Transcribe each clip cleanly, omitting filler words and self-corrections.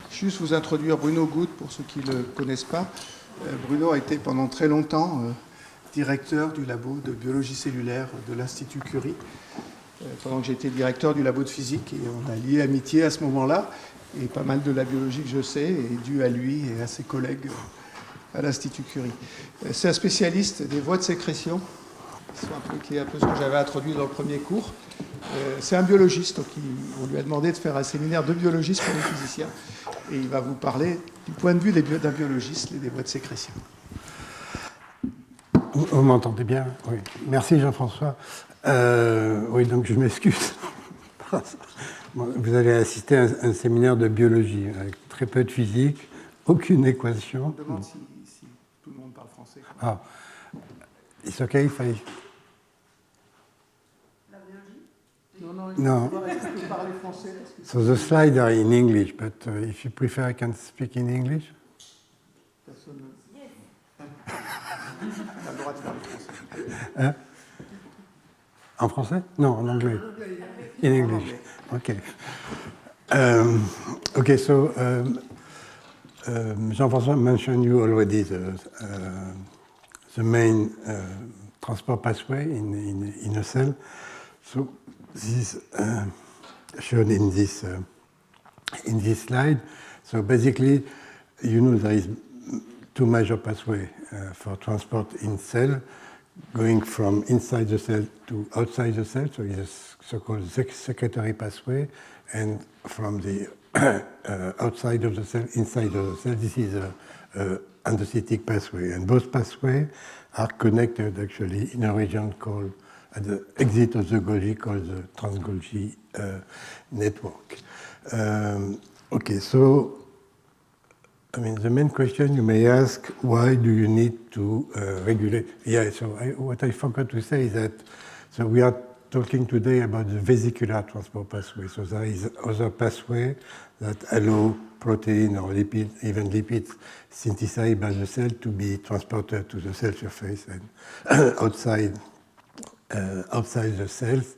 Juste vous introduire Bruno Gut pour ceux qui ne le connaissent pas. Bruno a été pendant très longtemps directeur du labo de biologie cellulaire de l'Institut Curie, pendant que j'étais directeur du labo de physique, et on a lié amitié à ce moment-là, et pas mal de la biologie que je sais est due à lui et à ses collègues à l'Institut Curie. C'est un spécialiste des voies de sécrétion, qui est un peu ce que j'avais introduit dans le premier cours. C'est un biologiste, donc on lui a demandé de faire un séminaire de biologistes pour les physiciens, et il va vous parler du point de vue d'un biologiste, des voies de sécrétion. Vous m'entendez bien? Oui. Merci Jean-François. Oui, donc je m'excuse. Vous allez assister à un séminaire de biologie avec très peu de physique, aucune équation. On demande si tout le monde parle français. Ah, it's okay if I... Non. Parler français. So the slides are in English, but if you prefer, I can speak in English. Personne n'a le droit de parler français. Hein? En français? Non, en anglais. In English. Okay. Okay, so Jean-François mentioned you already the main transport pathway in a cell. So this is shown in this slide. So basically, you know there is two major pathways for transport in cell, going from inside the cell to outside the cell. So it's a so-called secretory pathway, and from the outside of the cell, inside of the cell, this is a endocytic pathway. And both pathways are connected actually in a region called, at the exit of the Golgi, called the trans-Golgi network. Okay, so I mean, the main question you may ask, why do you need to regulate? Yeah, so what I forgot to say is that, so we are talking today about the vesicular transport pathway. So there is other pathway that allow protein or lipid, even lipids, synthesized by the cell to be transported to the cell surface and outside the cells.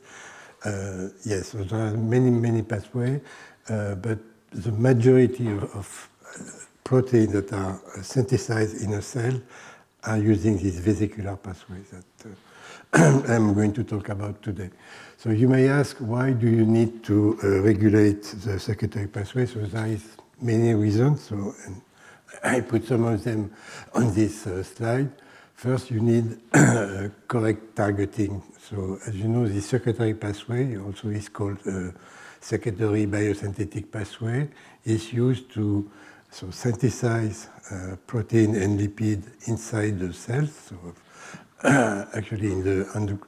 Yes, so there are many pathways, but the majority of proteins that are synthesized in a cell are using these vesicular pathways that I'm going to talk about today. So you may ask, why do you need to regulate the secretory pathway? So there is many reasons. So and I put some of them on this slide. First, you need correct targeting. So as you know, the secretory pathway also is called secretory biosynthetic pathway. Is used to synthesize protein and lipid inside the cells, so actually in the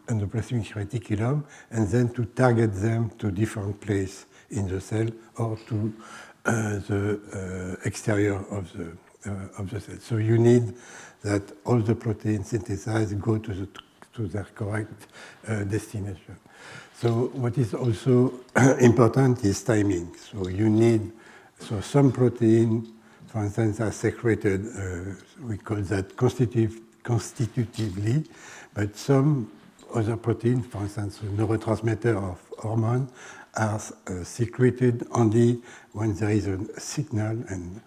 endoplasmic reticulum, and then to target them to different places in the cell or to the exterior of the cell. So you need that all the proteins synthesized go to their correct destination. So what is also important is timing. So you need some protein, for instance, are secreted, we call that constitutively, but some other proteins, for instance, neurotransmitter of hormone, are secreted only when there is a signal, and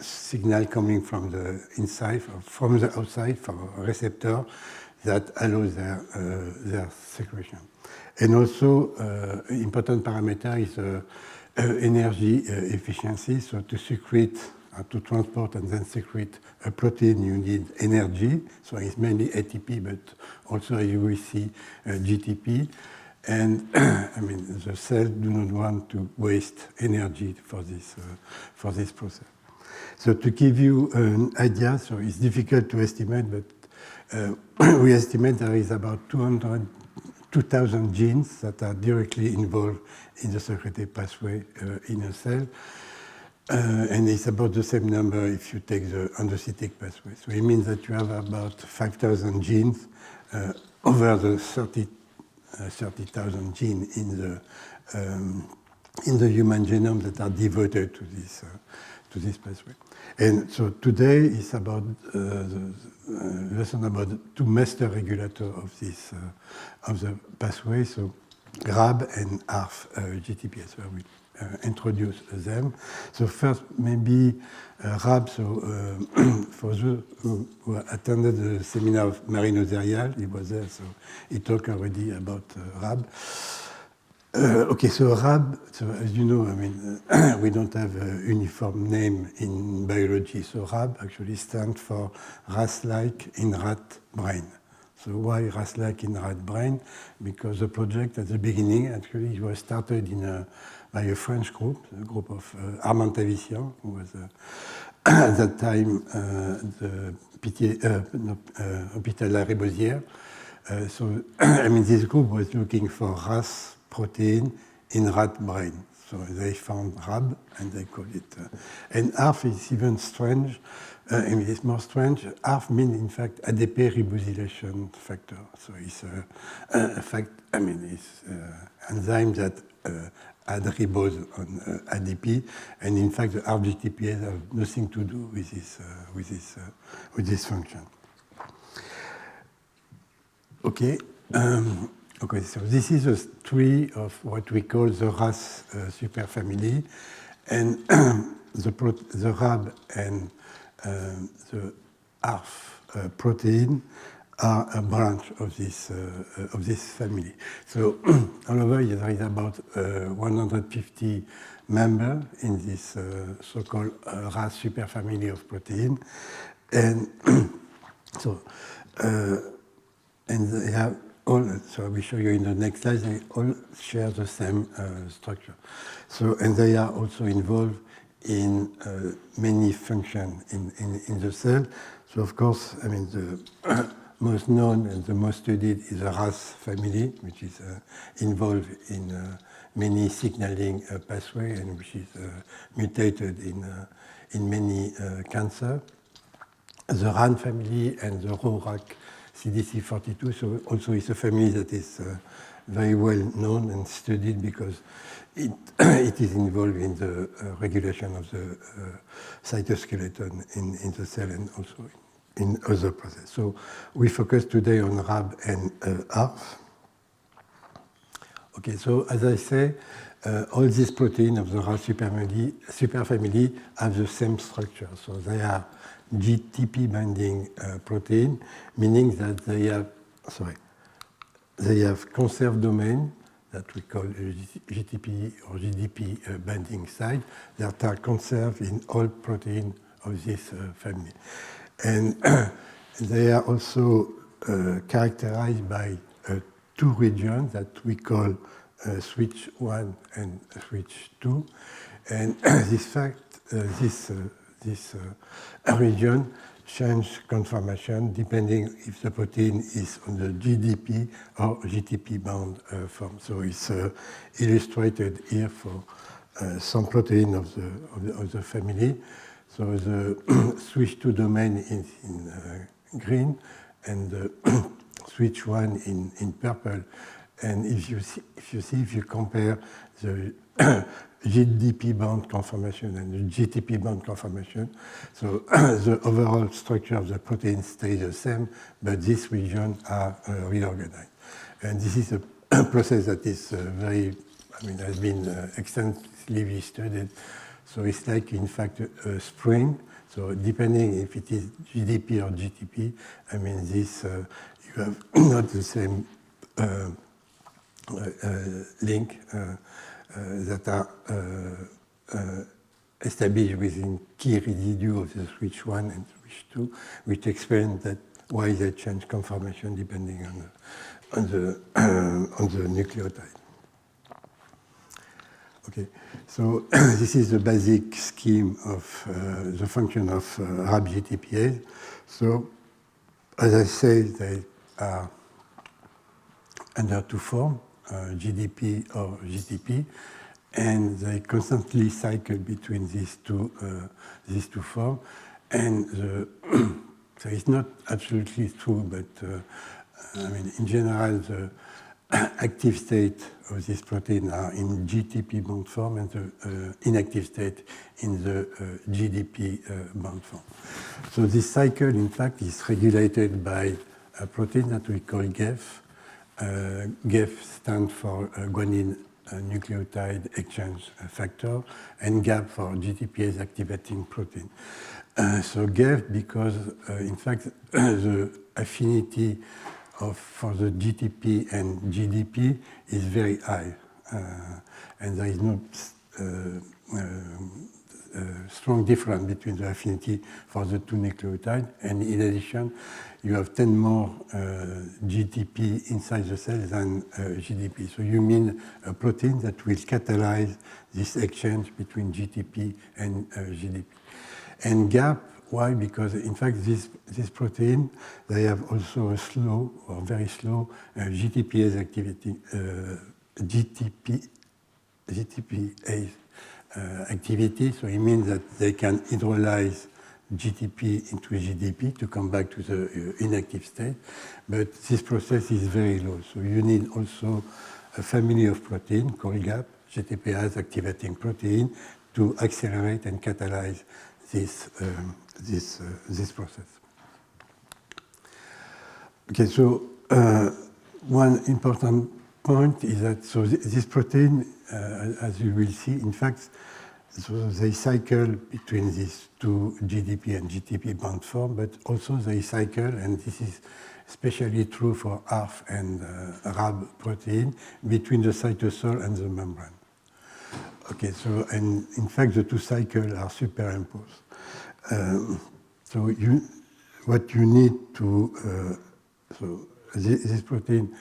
signal coming from the inside, from the outside, from a receptor that allows their secretion. And also, important parameter is energy efficiency. So to secrete, to transport and then secrete a protein, you need energy. So it's mainly ATP, but also you will see GTP. And I mean, the cells do not want to waste energy for this process. So to give you an idea, so it's difficult to estimate, but we estimate there is about 2,000 genes that are directly involved in the secretory pathway in a cell. And it's about the same number if you take the endocytic pathway. So it means that you have about 5,000 genes over the 30,000 genes in the human genome that are devoted to this pathway. And so today is about the lesson about the two master regulators of this of the pathway, so RAB and ARF GTPase. So we introduce them. So first, maybe RAB. So for those who attended the seminar of Marino Zerial, he was there, so he talked already about RAB. Okay, so RAB, so as you know, I mean, we don't have a uniform name in biology. So RAB actually stands for RAS-like in rat brain. So why RAS-like in rat brain? Because the project at the beginning actually was started by a French group, a group of Armand Tavissian, who was at that time the Hôpital Lariboisière. So I mean, this group was looking for RAS protein in rat brain. So they found RAB and they called it. And ARF is even strange. I mean, it's more strange. ARF means, in fact, ADP ribosylation factor. So it's a fact. I mean, it's enzyme that add ribose on ADP, and in fact, the ARF GTPase have nothing to do with this function. Okay. Okay, so this is a tree of what we call the RAS superfamily, and the RAB and the ARF protein are a branch of this family. So all over, there is about 150 members in this so-called RAS superfamily of protein, and so and they have all, so I will show you in the next slide, they all share the same structure. So, and they are also involved in many functions in the cell. So, of course, I mean, the most known and the most studied is the RAS family, which is involved in many signaling pathways and which is mutated in many cancer. The RAN family and the RORAC CDC42, so also it's a family that is very well known and studied because it is involved in the regulation of the cytoskeleton in the cell and also in other processes. So we focus today on RAB and ARF. Okay, so as I say, all these proteins of the RAS superfamily have the same structure. So they are GTP binding protein, meaning that they have conserved domain that we call GTP or GDP binding site that are conserved in all proteins of this family. And they are also characterized by two regions that we call switch 1 and switch 2. And this region change conformation depending if the protein is on the GDP or GTP bound form. So it's illustrated here for some protein of the family. So the switch 2 domain is in green and the switch 1 in purple. And if you compare the GDP bound conformation and the GTP bound conformation, so the overall structure of the protein stays the same, but these regions are reorganized. And this is a process that is has been extensively studied. So it's like, in fact, a spring. So depending if it is GDP or GTP, I mean, this you have not the same link that are established within key residue of the switch 1 and switch 2, which explain that why they change conformation depending on the nucleotide. Okay, so this is the basic scheme of the function of RAB GTPase. So, as I said, they are under two forms, GDP or GTP, and they constantly cycle between these two forms. And so it's not absolutely true, but in general, the active state of this protein are in GTP bond form and the inactive state in the GDP bond form. So this cycle, in fact, is regulated by a protein that we call GEF. GEF stands for guanine nucleotide exchange factor, and GAP for GTPase activating protein. So GEF, because in fact the affinity for the GTP and GDP is very high, and there is no strong difference between the affinity for the two nucleotides, and in addition, you have 10 more GTP inside the cell than GDP. So you mean a protein that will catalyze this exchange between GTP and GDP. And GAP, why? Because in fact this protein, they have also a slow or very slow GTPase activity, GTPase activity. So it means that they can hydrolyze GTP into GDP to come back to the inactive state, but this process is very low. So you need also a family of protein called GAP, GTPase activating protein, to accelerate and catalyze this process. Okay, so one important point is that this protein, as you will see, in fact, so they cycle between these two GDP and GTP bond form, but also they cycle, and this is especially true for ARF and RAB protein, between the cytosol and the membrane. Okay, so, and in fact, the two cycles are superimposed. So what you need to, so this protein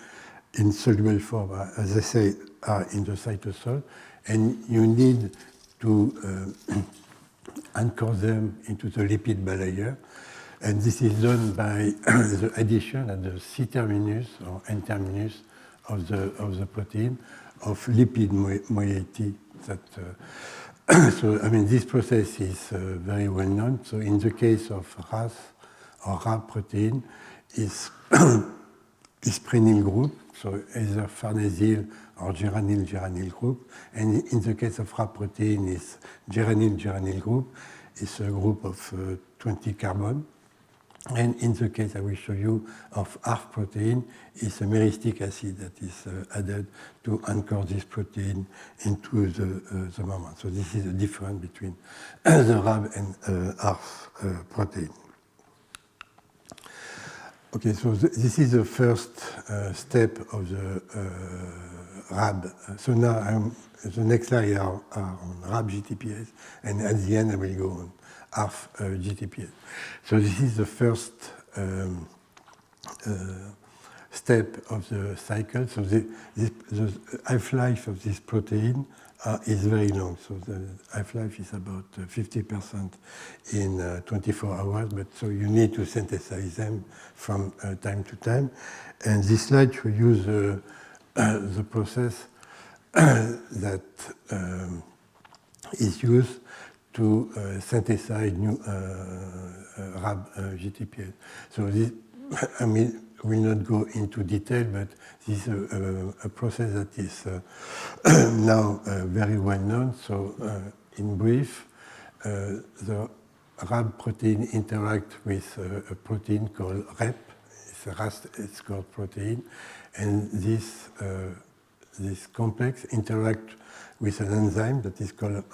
in soluble form, as I say, are in the cytosol, and you need to anchor them into the lipid bilayer. And this is done by the addition at the C-terminus or N-terminus of the protein of lipid moiety. So, I mean, this process is very well known. So in the case of RAS or RAB protein, is prenyl group, so either farnesyl or geranyl group. And in the case of RAB protein, is geranyl group. It's a group of 20 carbon. And in the case I will show you of ARF protein, it's a myristic acid that is added to anchor this protein into the membrane. So this is the difference between the RAB and ARF protein. Okay, so this is the first step of the RAB. So now the next slide are on RAB GTPase, and at the end I will go on ARF GTPase. So this is the first step of the cycle. So the half-life of this protein is very long. So the half-life is about 50% in 24 hours, but so you need to synthesize them from time to time. And this slide shows you the process that is used to synthesize new RAB GTPase. So this, I mean, will not go into detail, but this is a process that is now very well known. So in brief, the RAB protein interacts with a protein called REP. It's a RAS called protein, and this complex interacts with an enzyme that is called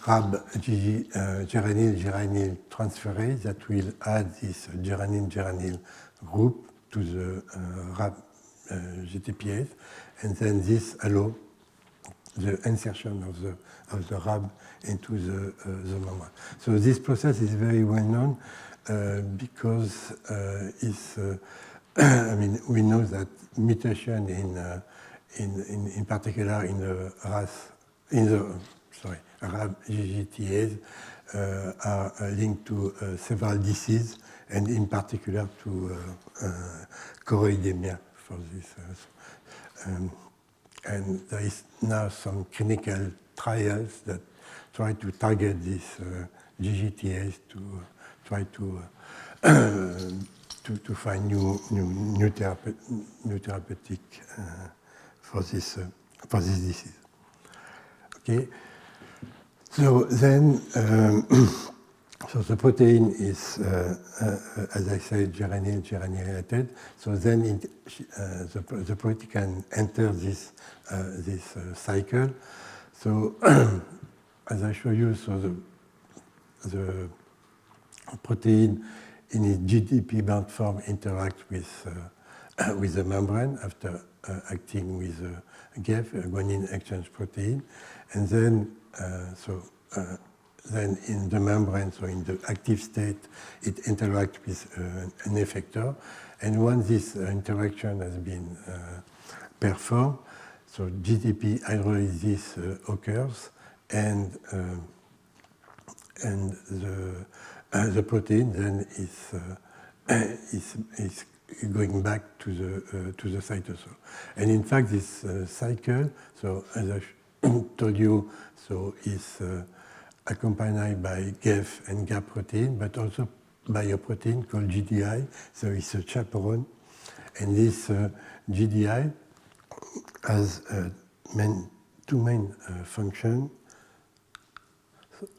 RAB geranyl transferase that will add this geranyl group to the RAB GTPase, and then this allows the insertion of the RAB into the membrane. So this process is very well known because it's, I mean, we know that mutation in particular in the RAB GTPase are linked to several diseases, and in particular to choroidemia for this. And there is now some clinical trials that try to target this GTPase to try to to find new therapeutic for this disease. Okay, so then so the protein is, as I said, geranyl related. So then the protein can enter this cycle. So as I show you, so the protein in its GDP-bound form interacts with the membrane after acting with GEF, guanine exchange protein, and then then in the membrane, so in the active state, it interacts with an effector, and once this interaction has been performed, so GTP hydrolysis occurs, and the protein then is going back to the cytosol. And in fact, this cycle, so as I told you, so is accompanied by GEF and GAP protein, but also by a protein called GDI, so it's a chaperone. And this GDI has two main functions.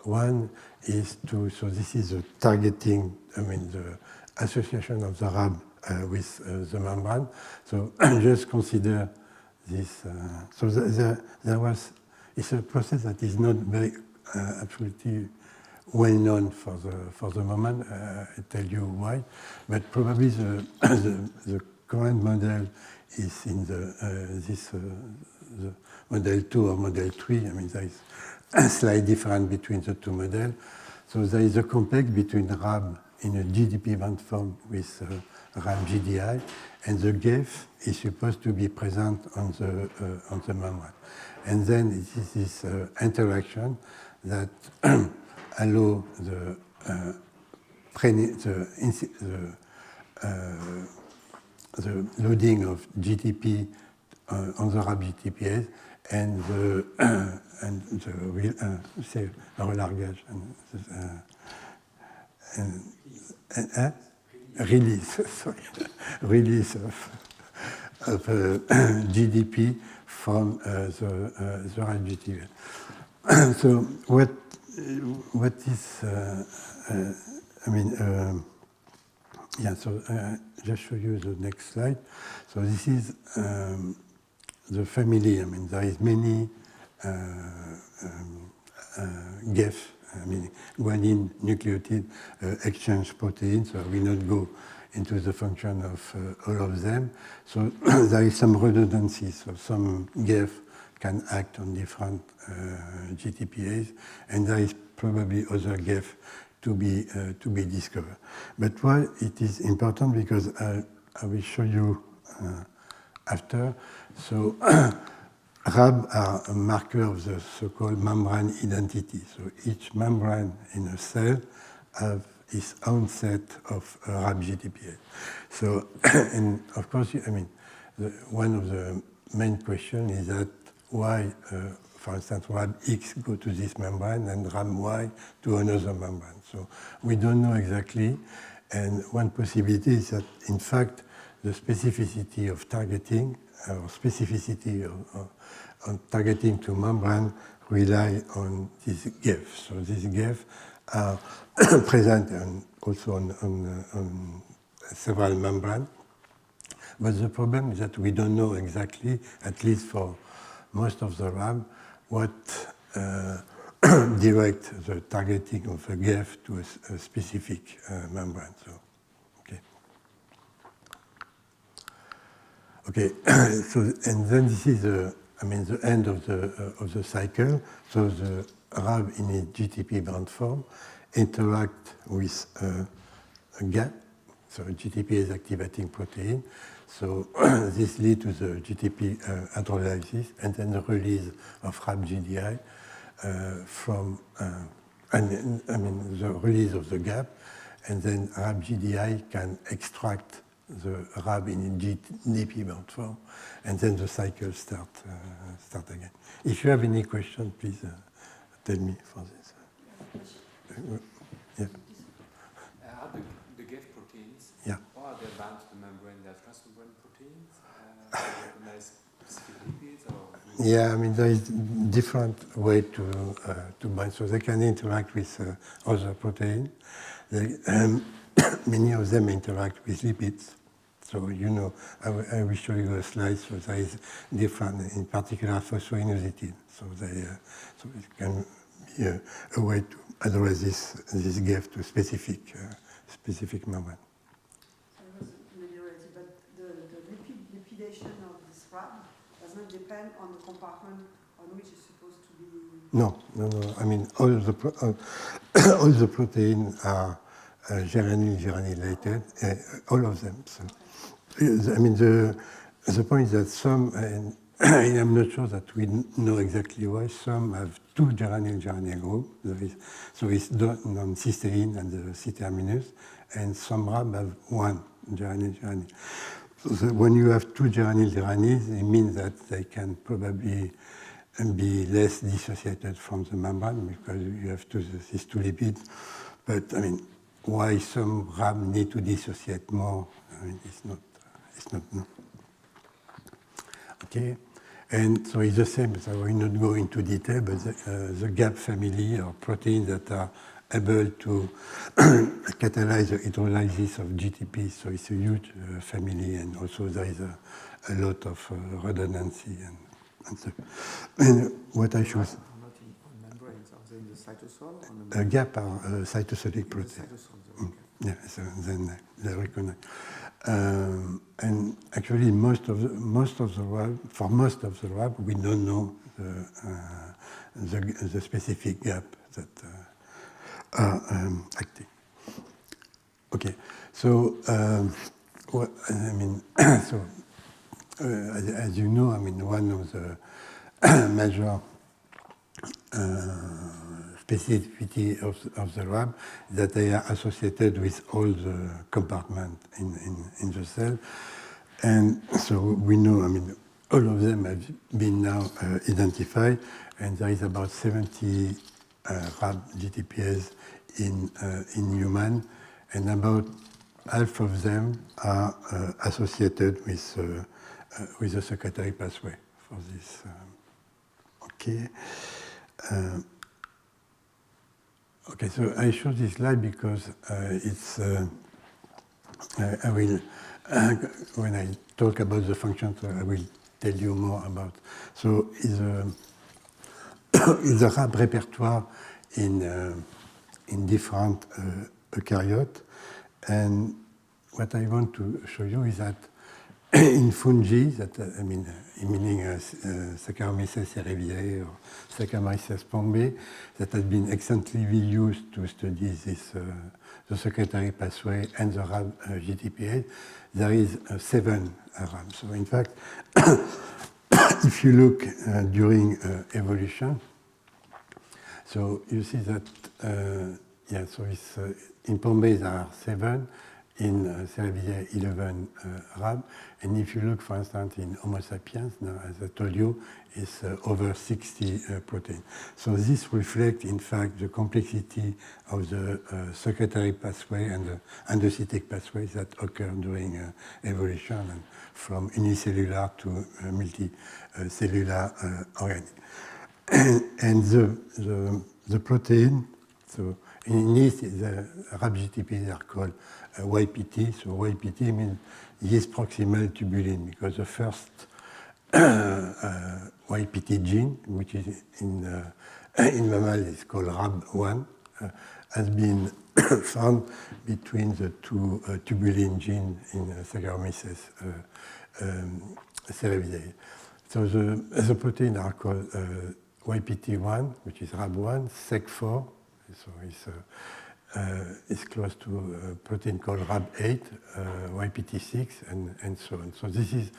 One is so this is a targeting, the association of the RAB with the membrane. So just consider this. So it's a process that is not very absolutely well known for the moment. I tell you why, but probably the current model is in the model 2 or model 3. There is a slight difference between the two models. So there is a complex between RAB in a GDP-bound form with RAB GDI, and the GEF is supposed to be present on the membrane. And then it is this interaction that allow the loading of GTP on the RAB GTPase and the relargage and release of GDP from the RAB GTPase. So what is just show you the next slide. So this is the family. There is many GEF, guanine nucleotide exchange proteins. So we will not go into the function of all of them. So there is some redundancy. So some GEF can act on different GTPase, and there is probably other GEF to be discovered. But why it is important, because I will show you after. So RAB are a marker of the so-called membrane identity. So each membrane in a cell have its own set of RAB GTPase. So, and of course, one of the main questions is that why, for instance, RAB X go to this membrane and RAB Y to another membrane. So we don't know exactly, and one possibility is that, in fact, the specificity of targeting, or specificity on targeting to membrane, rely on this GEF. So these GEF are present also on several membranes. But the problem is that we don't know exactly, at least for most of the RAB, what direct the targeting of a GEF to a specific membrane. So, okay. So, and then this is the end of the cycle. So the RAB in its GTP-bound form interact with a GAP, so a GTPase activating protein. So this leads to the GTP hydrolysis and then the release of RAB GDI from, the release of the GAP, and then RAB GDI can extract the RAB in GDP-bound form, and then the cycle start again. If you have any questions, please tell me for this. Yeah. Are the GEF proteins, yeah. or are they proteins to recognize specific lipids? Or Yeah, I mean, there is different way to bind. So they can interact with other proteins. Many of them interact with lipids. So, you know, I will show you a slide. So there is different, in particular, phosphoinositide. So so it can be a way to address this gap to specific moment. I was maybe but the lipidation of this RAB does not depend on the compartment on which it's supposed to be. No. I mean, all the proteins are geranylated, all of them. So, I mean, the point is that some, and I'm not sure that we know exactly why, some have two geranyl groups. So it's non-cysteine and the C-terminus, and some RAB have one geranyl. So when you have two geranyls, it means that they can probably be less dissociated from the membrane because you have these two lipids. But I mean, why some RAB need to dissociate more? I mean, it's not known. Okay, and so it's the same. So I will not go into detail, but the GAP family are proteins that are able to catalyze the hydrolysis of GTP. So it's a huge family, and also there is a lot of redundancy and so. And what I should. not on membranes, are they in the cytosol? On the GAP are cytosolic proteins. cytosol, okay. Yeah, so then they recognize. And actually, most of the RAB, for most of the RAB, we don't know the specific gap that are active. Okay, so what I mean, so as you know, I mean, one of the major specificity of the RAB that they are associated with all the compartments in the cell. And so we know, I mean, all of them have been now identified, and there is about 70 RAB GTPase in human, and about half of them are associated with the secretory pathway for this. Okay. Okay, so I show this slide because it's. I will when I talk about the functions, I will tell you more about. So is a RAB repertoire in different eukaryotes, and what I want to show you is that in fungi, that I mean, meaning Saccharomyces cerevisiae or Saccharomyces pombe, that has been extensively used to study this the secretory pathway and the RAB GTPase, there is 7 RAB. So in fact, if you look during evolution, so you see that so it's in pombe there are 7. In Cerevisiae, 11 RAB, and if you look, for instance, in Homo sapiens, now, as I told you, it's over 60 proteins. So this reflects, in fact, the complexity of the secretory pathway and the endocytic pathways that occur during evolution, and from unicellular to multicellular organism. And the protein, so in this, the RAB GTPase are called YPT. So YPT means yeast proximal tubulin, because the first YPT gene, which is in mammal is called RAB1, has been found between the two tubulin genes in Saccharomyces cerevisiae. So the proteins are called YPT1, which is RAB1, SEC4, so it's close to a protein called RAB8, YPT6, and so on. So these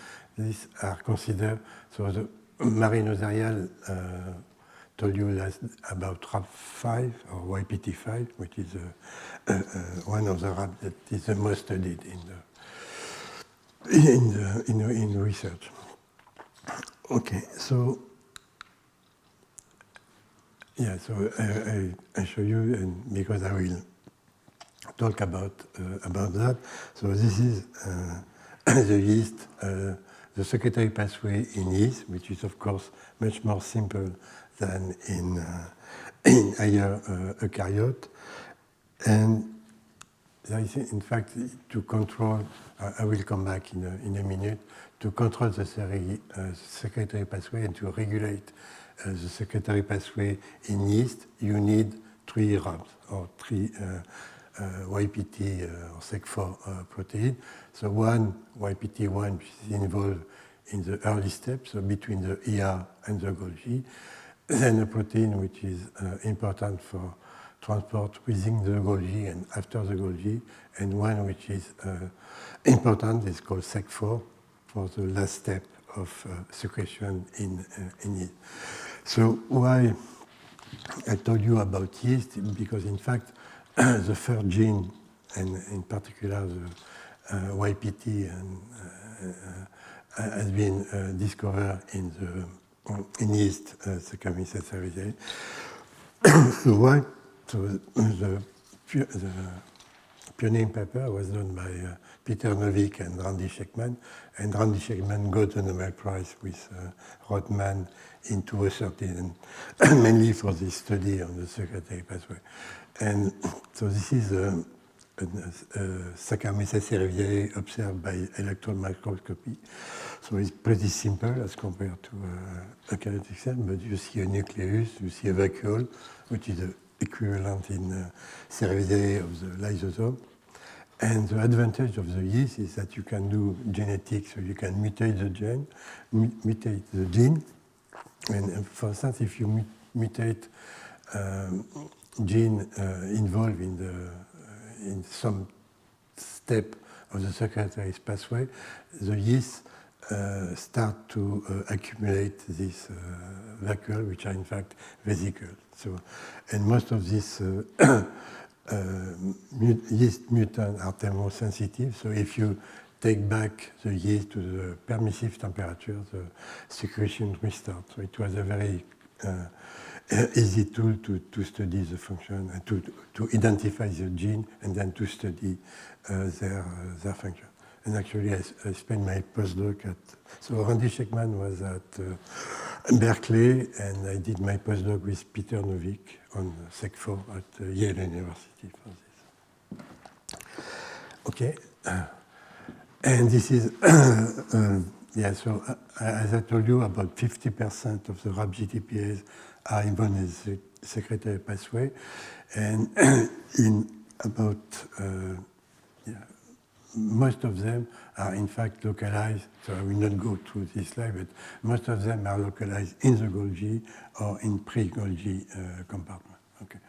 are considered, so the Marinozerial told you last about RAB5 or YPT5, which is one of the RAB that is the most studied in research. Okay, so yeah, so I show you, and because I will talk about that. So this is the yeast, the secretory pathway in yeast, which is of course much more simple than in higher eukaryote. And there is, in fact, to control, I will come back in a minute, to control the secretory pathway and to regulate the secretory pathway in yeast, you need 3 RABs, or 3 YPT or SEC4 protein. So one YPT1 which is involved in the early steps, so between the ER and the Golgi, then a protein which is important for transport within the Golgi and after the Golgi, and one which is important is called SEC4 for the last step of secretion in yeast. So why I told you about yeast, because in fact the first gene, and in particular the YPT, has been discovered in yeast, Saccharomyces cerevisiae. So why? So the pioneering paper was done by Peter Novick and Randy Sheckman, and Randy Sheckman got the Nobel Prize with Rothman in 2013, and mainly for this study on the secretory pathway. And so this is Saccharomyces cerevisiae observed by electron microscopy. So it's pretty simple as compared to a eukaryotic cell, but you see a nucleus, you see a vacuole, which is the equivalent in Cerevisiae of the lysosome. And the advantage of the yeast is that you can do genetics, so you can mutate the gene. And for instance, if you mutate gene involved in some step of the secretory pathway, the yeast start to accumulate this vacuole, which are in fact vesicles. So, and most of these yeast mutants are thermosensitive. So if you take back the yeast to the permissive temperature, the secretion restarts. So it was a very easy tool to study the function and to identify the gene and then to study their function. And actually, I spent my postdoc at, so Randy Sheckman was at Berkeley, and I did my postdoc with Peter Novick on SEC4 at Yale University for this. Okay. And this is, yeah, so as I told you, about 50% of the RAB-GTPase are involved in the secretory pathway, and in about, most of them are in fact localized, so I will not go through this slide, but most of them are localized in the Golgi or in pre-Golgi compartment. Okay.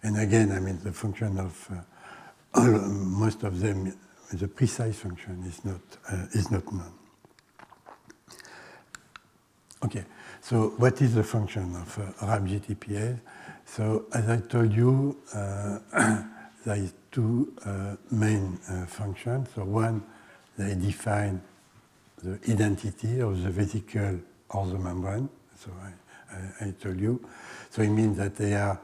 And again, I mean, the function of most of them, the precise function is not known. Okay, so what is the function of RAB-GTPase? So as I told you, there is 2 main functions. So one, they define the identity of the vesicle or the membrane. So I told you. So it means that they are,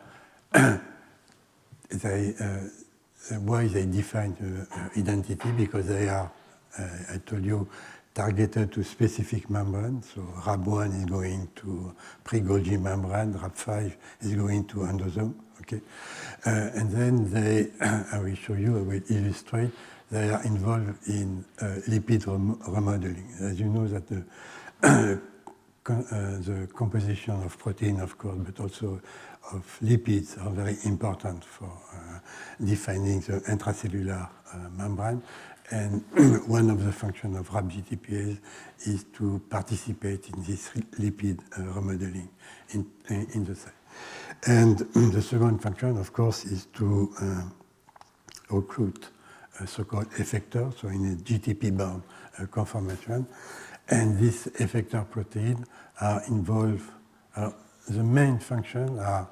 why they define the identity? Because they are, I told you, targeted to specific membranes. So RAB1 is going to pre-Golgi membrane, RAB5 is going to endosome. Okay, and then they, I will show you, I will illustrate, they are involved in lipid remodeling. As you know that the composition of protein, of course, but also of lipids are very important for defining the intracellular membrane. And one of the functions of RAB-GTPase is to participate in this lipid remodeling in the cell. And the second function, of course, is to recruit so-called effectors, so in a GTP-bound conformation. And these effector proteins are involved, the main function are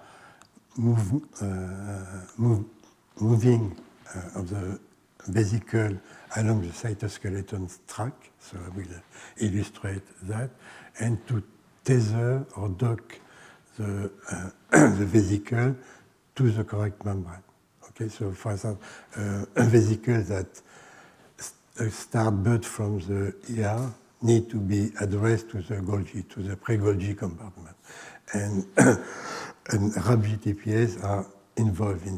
moving of the vesicle along the cytoskeleton tract, so I will illustrate that, and to tether or dock the vesicle to the correct membrane. Okay, so for example, a vesicle that the start bud from the ER need to be addressed to the Golgi, to the pre-Golgi compartment. And, and RAB-GTPase are involved in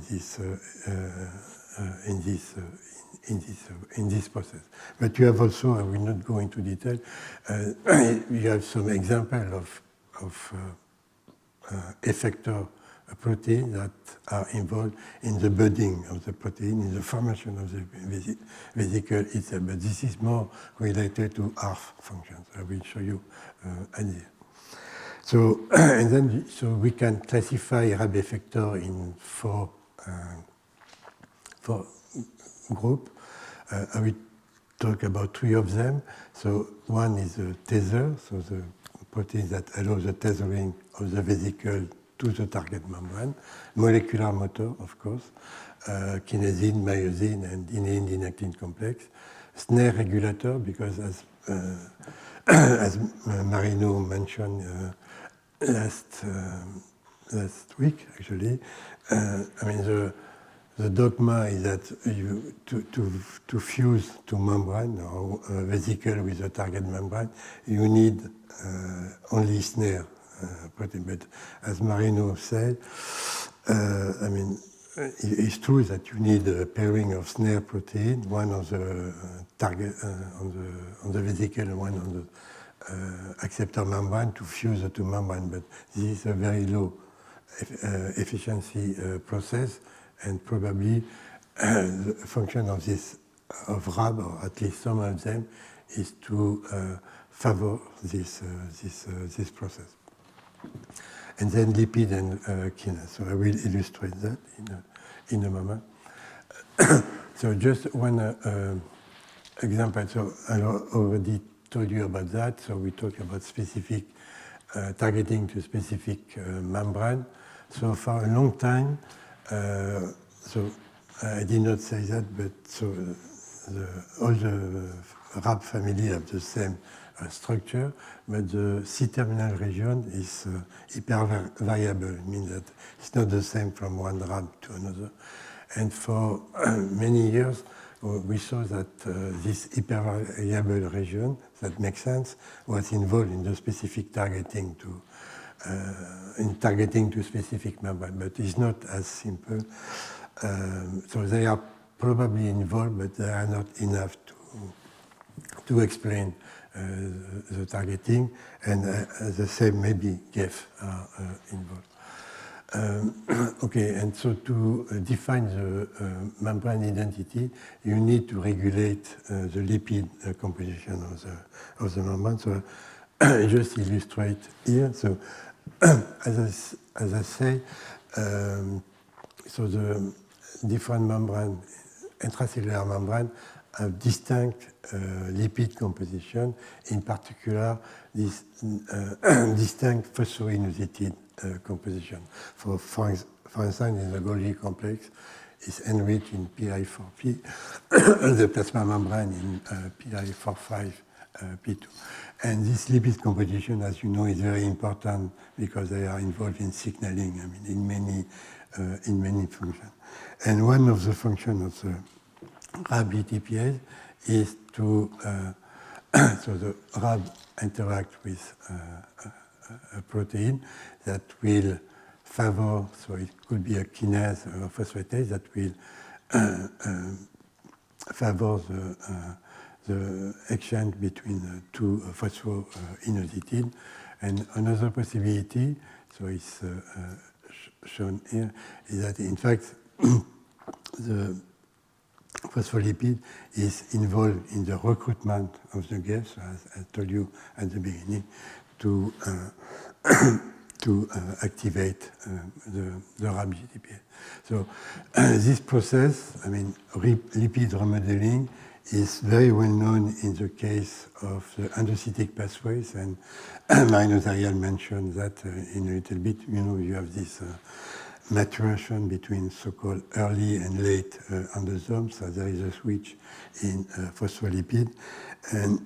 this process. But you have also, I will not go into detail, you have some example of effector proteins that are involved in the budding of the protein, in the formation of the vesicle itself. But this is more related to ARF functions. I will show you an idea. So, and then so we can classify RAB effector in four groups. I will talk about three of them. So one is the tether, so the protein that allows the tethering of the vesicle to the target membrane, molecular motor, of course, kinesin, myosin, and inein-dynactin complex, snare regulator, because as Marino mentioned last week, actually, I mean the dogma is that to fuse to membrane or vesicle with the target membrane, you need only snare protein. But as Marino said, I mean, it's true that you need a pairing of snare protein, one on the target on the vesicle and one on the acceptor membrane to fuse the two membrane. But this is a very low efficiency process, and probably the function of RAB, or at least some of them, is to favor this process. And then lipid and kinase. So I will illustrate that in a moment. So just one example. So I already told you about that. So we talked about specific targeting to specific membrane. So for a long time, so I did not say that, but so all the RAB family have the same structure, but the C-terminal region is hypervariable. It means that it's not the same from one RAB to another. And for many years, we saw that this hypervariable region, that makes sense, was involved in the specific targeting to specific membrane, but it's not as simple. So they are probably involved, but they are not enough to explain the targeting, and the same maybe GEF are involved. Okay, and so to define the membrane identity, you need to regulate the lipid composition of the membrane. So I just illustrate here. So as I say, so the different membrane, intracellular membrane, have distinct lipid composition, in particular this distinct phosphoinositide composition. For instance, in the Golgi complex, is enriched in PI4P, the plasma membrane in PI45P2. And this lipid composition, as you know, is very important because they are involved in signaling, I mean, in many functions. And one of the functions of the RAB-GTPase is to, so the RAB interact with a protein that will favor, so it could be a kinase or phosphatase that will favor the exchange between the two phosphoinositide. And another possibility, so it's shown here, is that in fact the phospholipid is involved in the recruitment of the GEF, so as I told you at the beginning, to activate the RAB-GTPase. So this process, I mean, lipid remodeling, is very well known in the case of the endocytic pathways, and Marino Zarial mentioned that in a little bit. You know, you have this maturation between so-called early and late endosomes, so there is a switch in phospholipid. And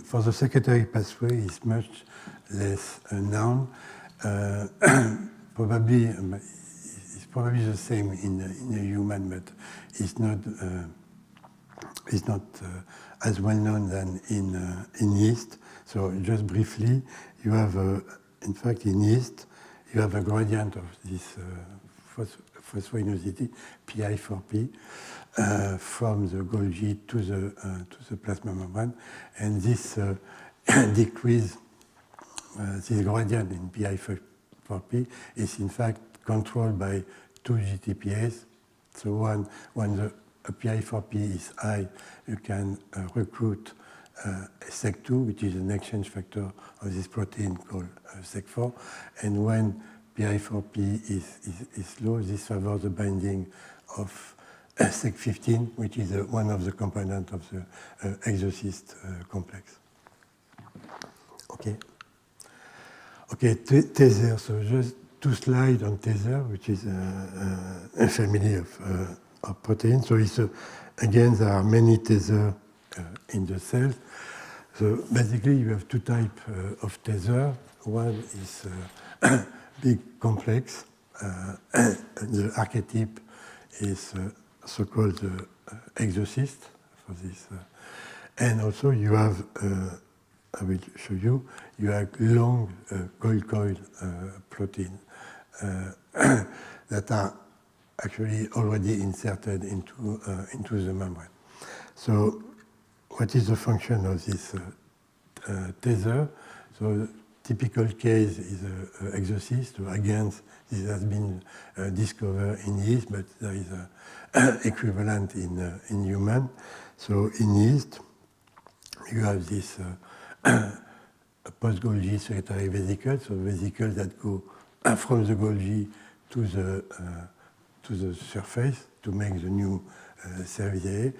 for the secretory pathway, it's much less known. Probably, it's probably the same in a human, but it's not is not as well known than in yeast. So just briefly, you have, in fact, in yeast, you have a gradient of this phosphoinosity, Pi4P, from the Golgi to the plasma membrane, and this decrease, this gradient in Pi4P is in fact controlled by two GTPase. So when the Pi4P is high, you can recruit SEC2, which is an exchange factor of this protein called SEC4. And when Pi4P is low, this favors the binding of SEC15, which is one of the components of the exocyst complex. Okay. Okay, Tether. So just 2 slides on Tether, which is a family of proteins. So it's again, there are many Tether in the cell. So basically, you have 2 types of Tether. One is big complex. The archetype is so-called exocyst for this. And also, you have, I will show you, you have long coil protein that are actually already inserted into the membrane. So what is the function of this Tether? So typical case is exocyst. So again, this has been discovered in yeast, but there is an equivalent in human. So in yeast, you have this post-Golgi secretory vesicle, so vesicles that go from the Golgi to the surface to make the new cervidae.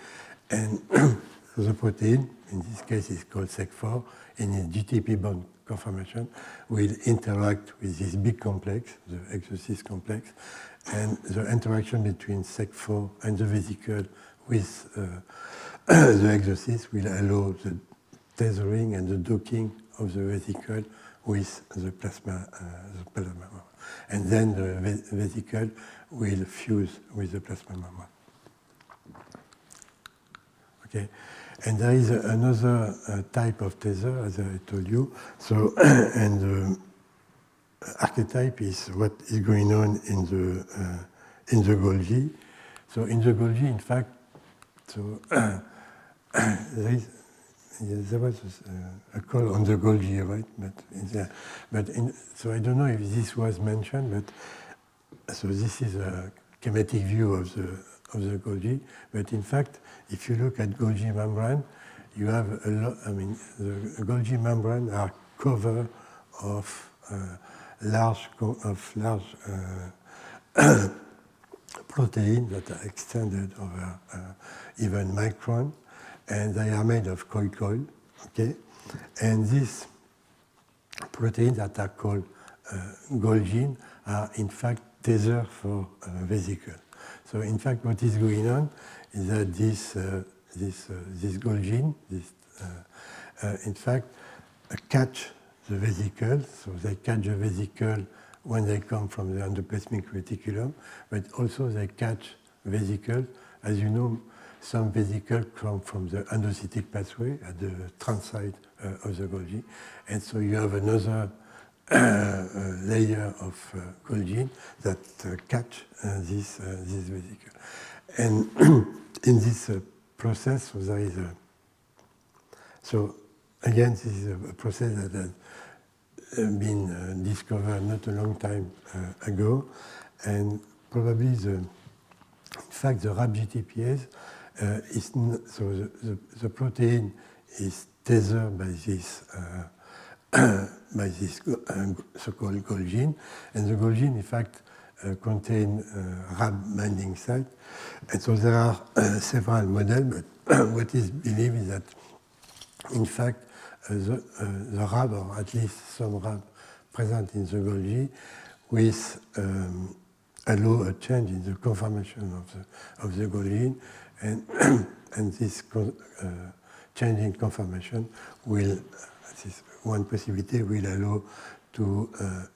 And so the protein, in this case, is called SEC4, in its GTP bond conformation, will interact with this big complex, the exocyst complex, and the interaction between SEC4 and the vesicle with the exocyst will allow the tethering and the docking of the vesicle with the plasma membrane. And then the vesicle will fuse with the plasma membrane. Okay. And there is another type of tether, as I told you. So, and the archetype is what is going on in the Golgi. So in the Golgi, in fact, so there was a call on the Golgi, right? So I don't know if this was mentioned, but so this is a schematic view of the Golgi. But in fact, if you look at Golgi membrane, you have a lot. I mean, the Golgi membrane are covered of large proteins that are extended over even micron, and they are made of coil, okay? And these proteins that are called Golgi are in fact tether for vesicle. So in fact, what is going on is that this Golgi, in fact, catch the vesicle. So they catch the vesicle when they come from the endoplasmic reticulum, but also they catch vesicles. As you know, some vesicles come from the endocytic pathway at the trans side of the Golgi. And so you have another layer of Golgi that catch this vesicle. And in this process, so there is so again, this is a process that has been discovered not a long time ago, and probably in fact the RAP-GTPase is so the protein is tethered by this so-called Golgi, and the Golgi in fact contain RAP binding site, and so there are several models, but what is believed is that in fact the RAB, or at least some RAB present in the Golgi, with allow a change in the conformation of the Golgi, and this change in conformation will, this one possibility will allow to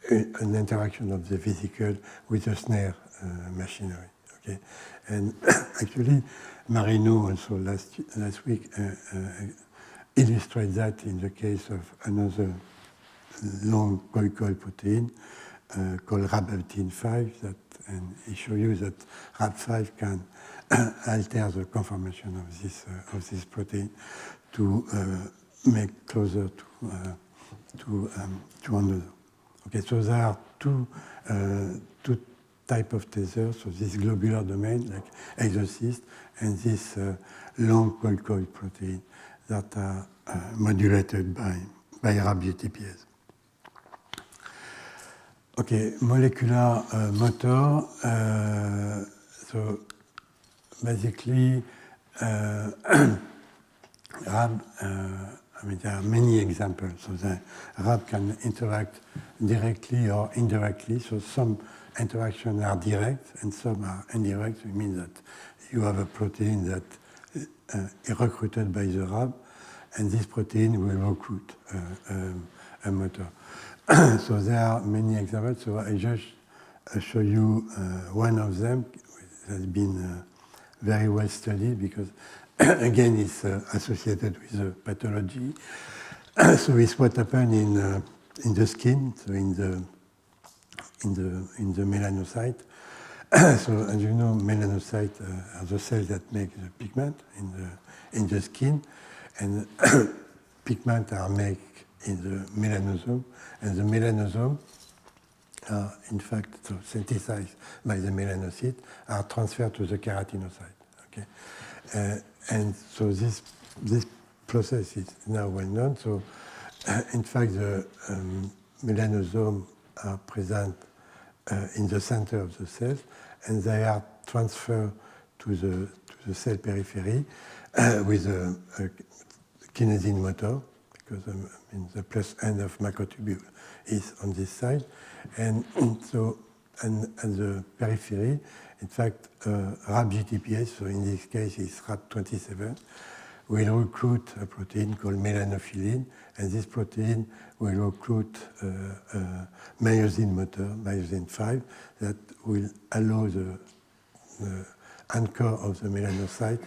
an interaction of the vesicle with the snare machinery. Okay, and actually, Marino also last week illustrated that in the case of another long coil protein called RAB18-5, and he showed you that RAB5 can alter the conformation of this protein to make closer to another. Okay, so there are two types of tethers, so this globular domain, like exocyst, and this long coil protein that are modulated by RAB-GTPase. Okay, molecular motor. So basically, RAB, there are many examples. So the RAB can interact directly or indirectly. So some interactions are direct and some are indirect. It means that you have a protein that is recruited by the RAB, and this protein will recruit a motor. So there are many examples. So I just show you one of them that has been very well studied because, again, it's associated with the pathology. So it's what happened in the skin, so in the melanocyte. So as you know, melanocytes are the cells that make the pigment in the skin, and pigment are made in the melanosome, and the melanosome are in fact synthesized by the melanocyte, are transferred to the keratinocyte. Okay, and so this process is now well known. So in fact, the melanosomes are present in the center of the cells, and they are transferred to the cell periphery with a kinesin motor, because the plus end of macrotubule is on this side. And so, and at the periphery, in fact, RAB-GTPase, so in this case it's RAB27, will recruit a protein called melanophilin, and this protein will recruit a myosin motor, myosin 5, that will allow the anchor of the melanocyte,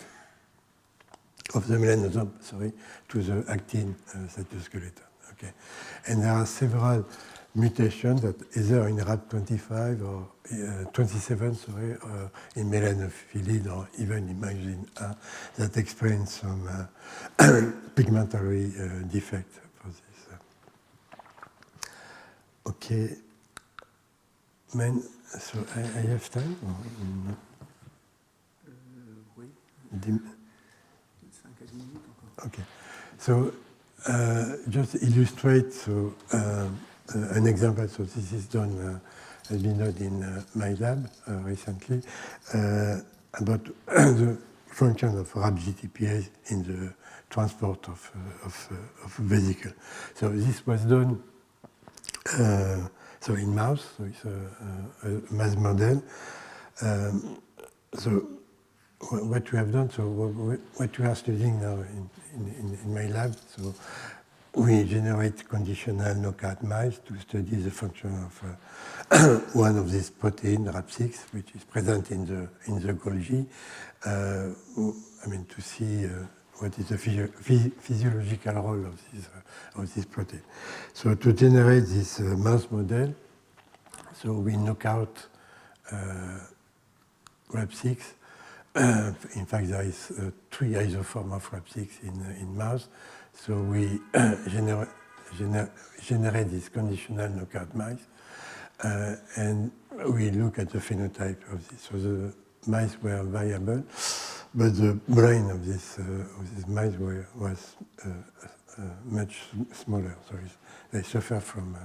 of the melanosome, to the actin cytoskeleton. Okay, and there are several mutations that either in RAB25 or 27, in melanophilin or even in myosin A, that explain some pigmentary defect for this. Okay, so I have time or not? Oui. 5 à 10 minutes encore. Okay, so just illustrate an example. So this is done, has been done in my lab recently about the function of RAB-GTPase in the transport of vesicle. So this was done so in mouse. So it's a mouse model. So what we have done, so what we are studying now in my lab, so we generate conditional knockout mice to study the function of one of these proteins, RAB6, which is present in the Golgi, to see what is the physiological role of this protein. So to generate this mouse model, so we knock out RAB6. In fact, there is 3 isoforms of RAB6 in mouse. So we generate this conditional knockout mice, and we look at the phenotype of this. So the mice were viable, but the brain of this mice was much smaller. So they suffer from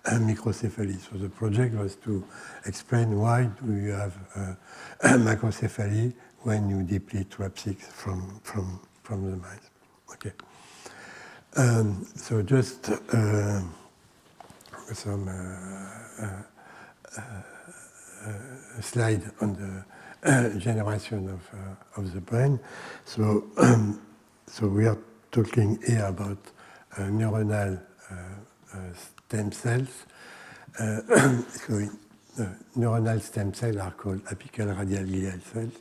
microcephaly. So the project was to explain why do you have macrocephaly when you deplete RAB6 from the mice. Okay. So just some slide on the generation of the brain. So we are talking here about neuronal stem cells. So neuronal stem cells are called apical radial glial cells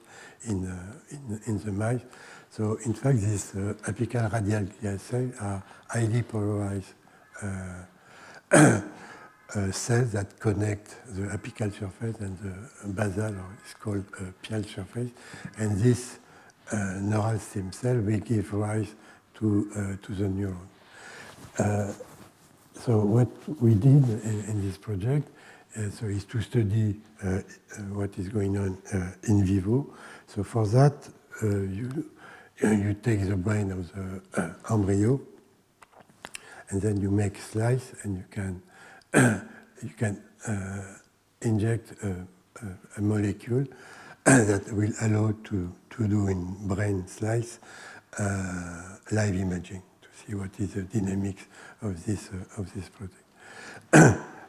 in the mice. So in fact, these apical radial glial cells are highly polarized cells that connect the apical surface and the basal, or it's called pial surface. And this neural stem cell will give rise to the neuron. So what we did in this project is to study what is going on in vivo. So for that, you take the brain of the embryo, and then you make slice, and you can inject a molecule that will allow to do in brain slice live imaging to see what is the dynamics of this protein.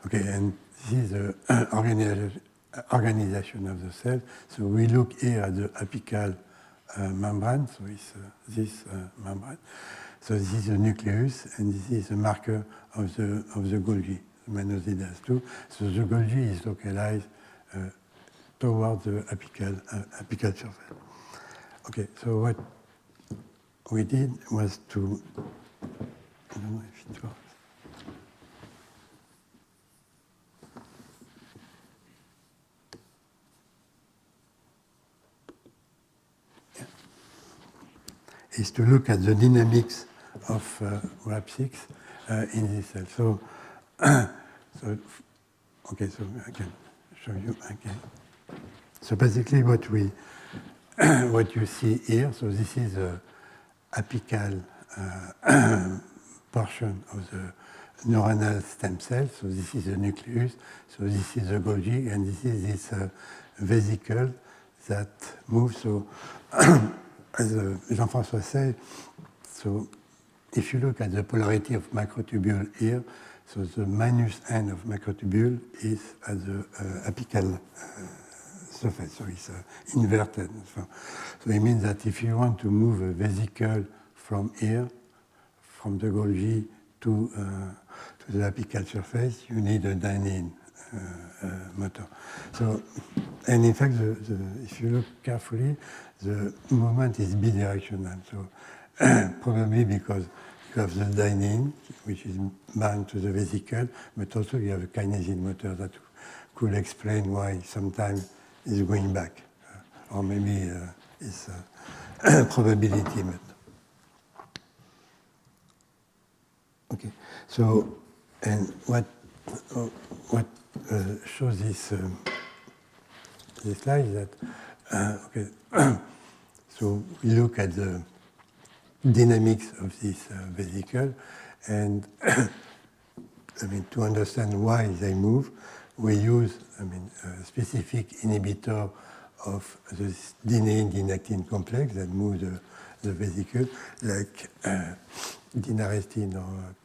Okay, and this is the organization of the cell. So we look here at the apical membrane. So it's this membrane. So this is the nucleus, and this is the marker of the Golgi, the Mannosidas 2. So the Golgi is localized towards the apical surface. Okay, so what we did was to, I don't know if it works. Yeah. Is to look at the dynamics of RAP6 in this cell. Okay, so I can show you again. So basically what you see here, so this is the apical portion of the neuronal stem cell. So this is the nucleus, so this is the Golgi, and this is this vesicle that moves. So as Jean-François said, so if you look at the polarity of microtubule here, so the minus n of microtubule is at the apical surface, so it's inverted. So it means that if you want to move a vesicle from here, from the Golgi to the apical surface, you need a dynein motor. So, and in fact, if you look carefully, the movement is bidirectional. So probably because you have the dynein, which is bound to the vesicle, but also you have a kinesin motor that could explain why sometimes it's going back, or maybe it's a probability method. Okay, so and what shows this slide is that okay, so we look at the dynamics of this vesicle, and I mean to understand why they move, we use a specific inhibitor of the dynein-dynactin complex that moves the vesicle, like dynarestin or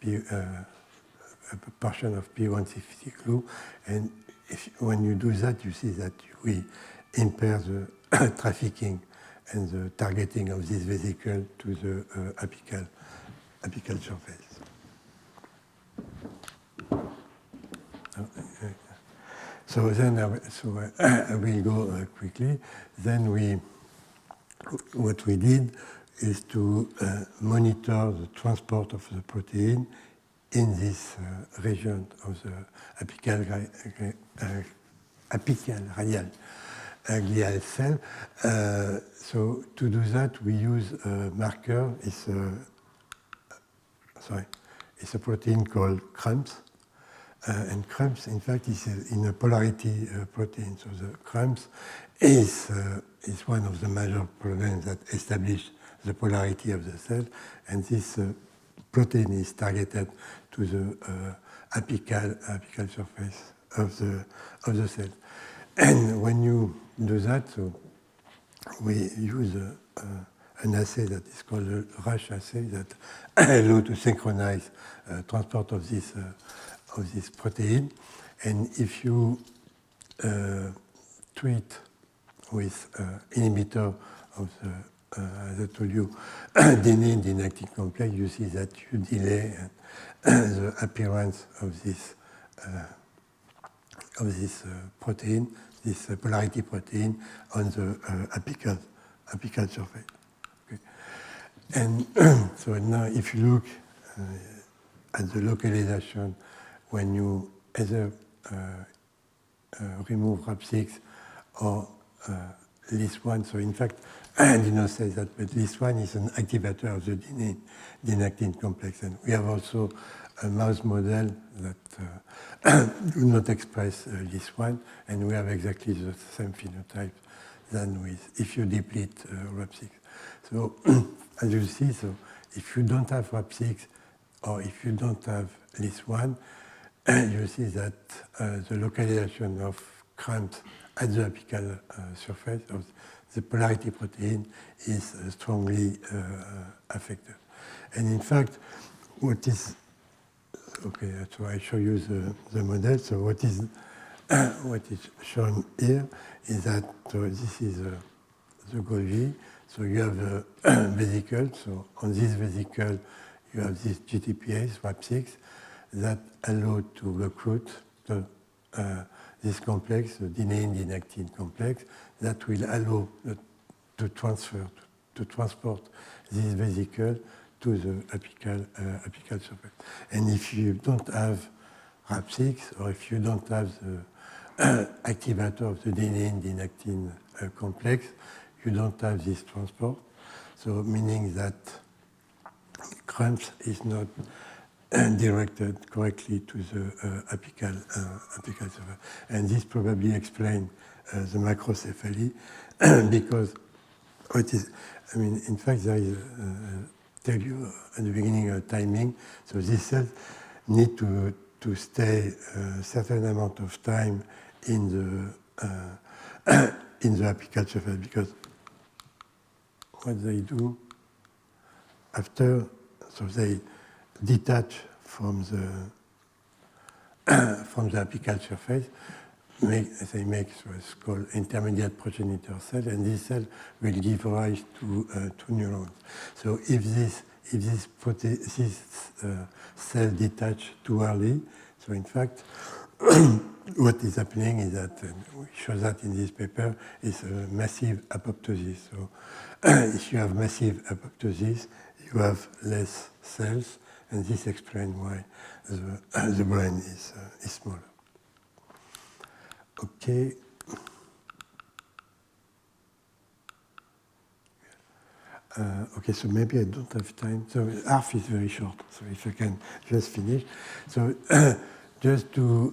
a portion of P160 glue. And when you do that, you see that we impair the trafficking and the targeting of this vesicle to the apical surface. So then, I will go quickly. Then what we did is to monitor the transport of the protein in this region of the apical radial glial cell. So to do that, we use a marker. It's a protein called CRUMPS. And CRUMPS, in fact, is in a polarity protein. So the CRUMPS is one of the major problems that establish the polarity of the cell. And this protein is targeted to the apical surface of the cell. And when you do that, so we use an assay that is called the RASH assay that allows to synchronize transport of this protein. And if you treat with inhibitor of the, as I told you, dynein-dynactin complex, you see that you delay the appearance of this of this protein, this polarity protein on the apical surface. Okay. And so now if you look at the localization when you either remove RAP6 or LIS1, so in fact, I did not say that, but LIS1 is an activator of the dynactin complex. And we have also a mouse model that do not express LIS1, and we have exactly the same phenotype than with if you deplete RAP6. So as you see, so if you don't have RAP6 or if you don't have LIS1, you see that the localization of cramps at the apical surface of the polarity protein is strongly affected. And in fact, what is, okay, so I show you the model. So what is shown here is that, so this is the Golgi. So you have a vesicle. So on this vesicle, you have this GTPase, RAP6, that allow to recruit this complex, the dynein-dynactin complex, that will allow to transport this vesicle to the apical surface. And if you don't have RAP6, or if you don't have the activator of the dynein-dynactin complex, you don't have this transport. So meaning that cramps is not directed correctly to the apical surface. And this probably explains the macrocephaly because what is, I mean, in fact, there is, tell you at the beginning of timing, so these cells need to stay a certain amount of time in the apical surface because what they do after, so they detach from the apical surface, they make what's called intermediate progenitor cell, and this cell will give rise to neurons. So if this cell detach too early, so in fact, what is happening is that, we show that in this paper, is a massive apoptosis. So if you have massive apoptosis, you have less cells, and this explains why the brain is smaller. Okay. Okay, so maybe I don't have time. So half is very short, so if I can just finish. So just to